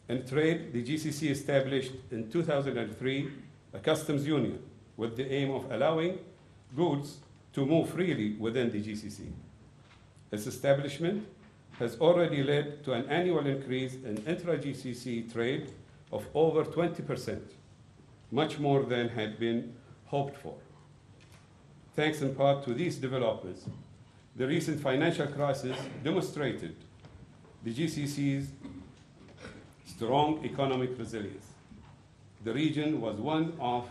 In trade, the GCC established in 2003 a customs union with the aim of allowing goods to move freely within the GCC. Its establishment has already led to an annual increase in intra-GCC trade of over 20%, much more than had been hoped for. Thanks in part to these developments, the recent financial crisis demonstrated the GCC's strong economic resilience. The region was one of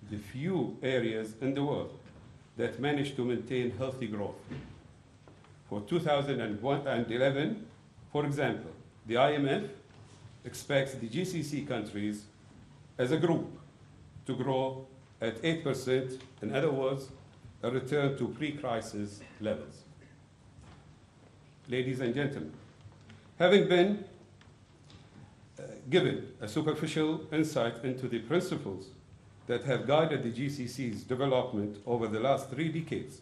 the few areas in the world that managed to maintain healthy growth. For 2011, for example, the IMF expects the GCC countries as a group to grow at 8%, in other words, a return to pre-crisis levels. Ladies and gentlemen, having been given a superficial insight into the principles that have guided the GCC's development over the last 3 decades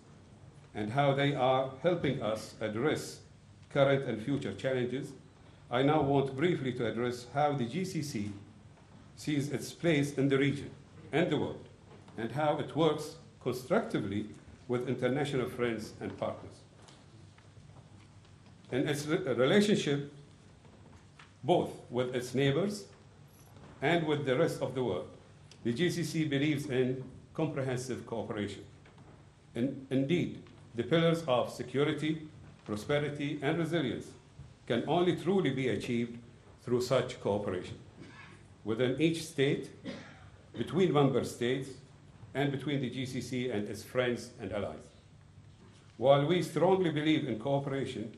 and how they are helping us address current and future challenges, I now want briefly to address how the GCC sees its place in the region and the world, and how it works constructively with international friends and partners. In its relationship both with its neighbors and with the rest of the world, the GCC believes in comprehensive cooperation. Indeed, the pillars of security, prosperity, and resilience can only truly be achieved through such cooperation within each state, between member states, and between the GCC and its friends and allies. While we strongly believe in cooperation,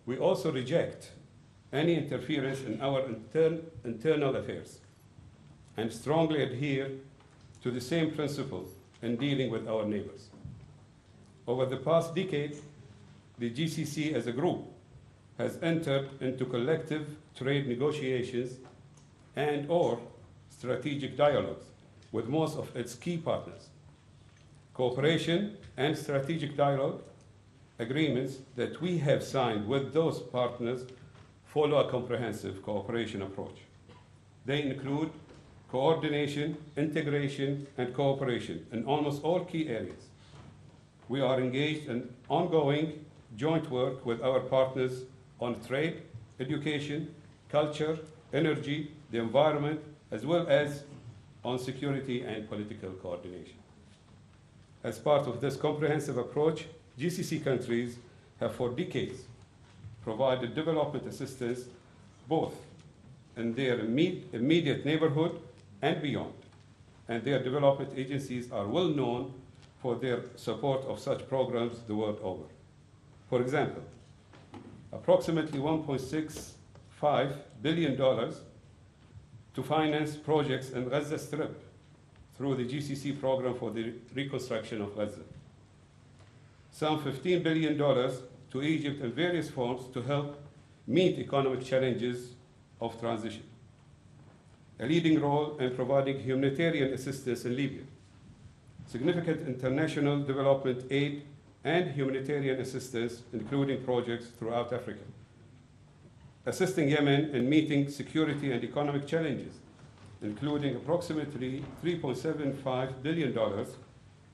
we also reject any interference in our internal affairs and strongly adhere to the same principle in dealing with our neighbors. Over the past decade, the GCC as a group has entered into collective trade negotiations and/or strategic dialogues with most of its key partners. Cooperation and strategic dialogue agreements that we have signed with those partners follow a comprehensive cooperation approach. They include coordination, integration, and cooperation in almost all key areas. We are engaged in ongoing joint work with our partners on trade, education, culture, energy, the environment, as well as on security and political coordination. As part of this comprehensive approach, GCC countries have for decades provided development assistance both in their immediate neighborhood and beyond, and their development agencies are well known for their support of such programs the world over. For example, approximately $1.65 billion to finance projects in Gaza Strip through the GCC program for the reconstruction of Gaza. Some $15 billion to Egypt in various forms to help meet economic challenges of transition. A leading role in providing humanitarian assistance in Libya. Significant international development aid and humanitarian assistance, including projects throughout Africa. Assisting Yemen in meeting security and economic challenges, including approximately $3.75 billion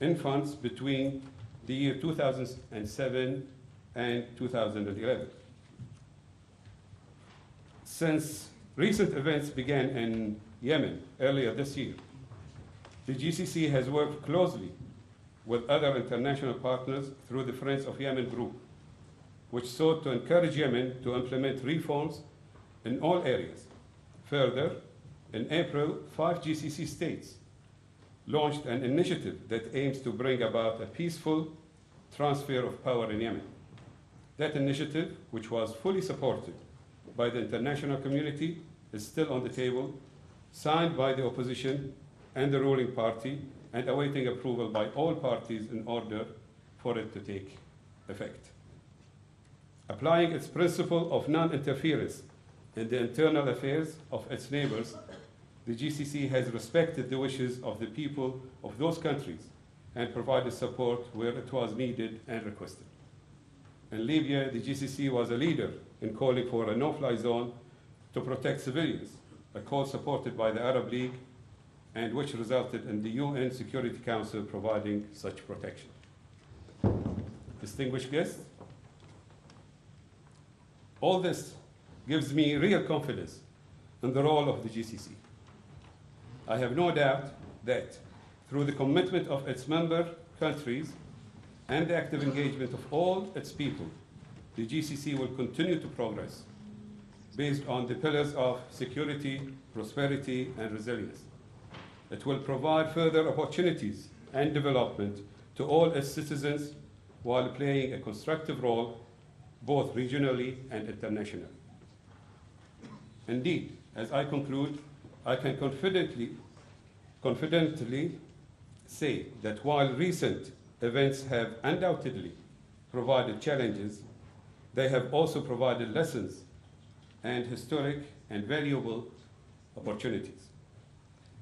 in funds between the year 2007 and 2011. Since recent events began in Yemen earlier this year, the GCC has worked closely with other international partners through the Friends of Yemen group, which sought to encourage Yemen to implement reforms in all areas. Further, in April, 5 GCC states launched an initiative that aims to bring about a peaceful transfer of power in Yemen. That initiative, which was fully supported by the international community, is still on the table, signed by the opposition and the ruling party, and awaiting approval by all parties in order for it to take effect. Applying its principle of non-interference in the internal affairs of its neighbors, the GCC has respected the wishes of the people of those countries and provided support where it was needed and requested. In Libya, the GCC was a leader in calling for a no-fly zone to protect civilians, a call supported by the Arab League and which resulted in the UN Security Council providing such protection. Distinguished guests, all this gives me real confidence in the role of the GCC. I have no doubt that through the commitment of its member countries and the active engagement of all its people, the GCC will continue to progress based on the pillars of security, prosperity, and resilience. It will provide further opportunities and development to all its citizens while playing a constructive role both regionally and internationally. Indeed, as I conclude, I can confidently say that while recent events have undoubtedly provided challenges, they have also provided lessons and historic and valuable opportunities.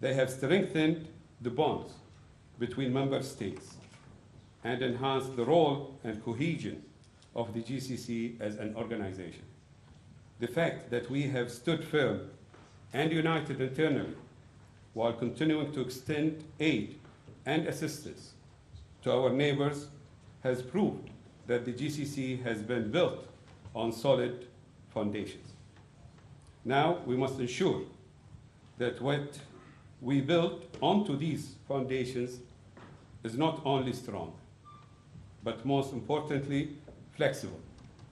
They have strengthened the bonds between member states and enhanced the role and cohesion of the GCC as an organization. The fact that we have stood firm and united internally while continuing to extend aid and assistance to our neighbors has proved that the GCC has been built on solid foundations. Now we must ensure that what we build onto these foundations is not only strong, but most importantly, flexible.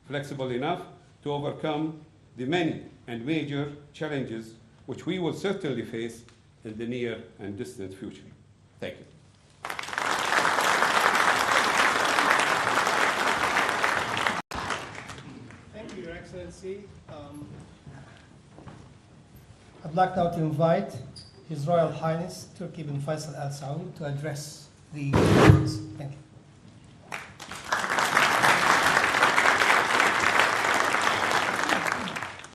Flexible enough to overcome the many and major challenges which we will certainly face in the near and distant future. Thank you. Thank you, Your Excellency. I'd like now to invite His Royal Highness Turki bin Faisal Al Saud to address the audience. Thank you.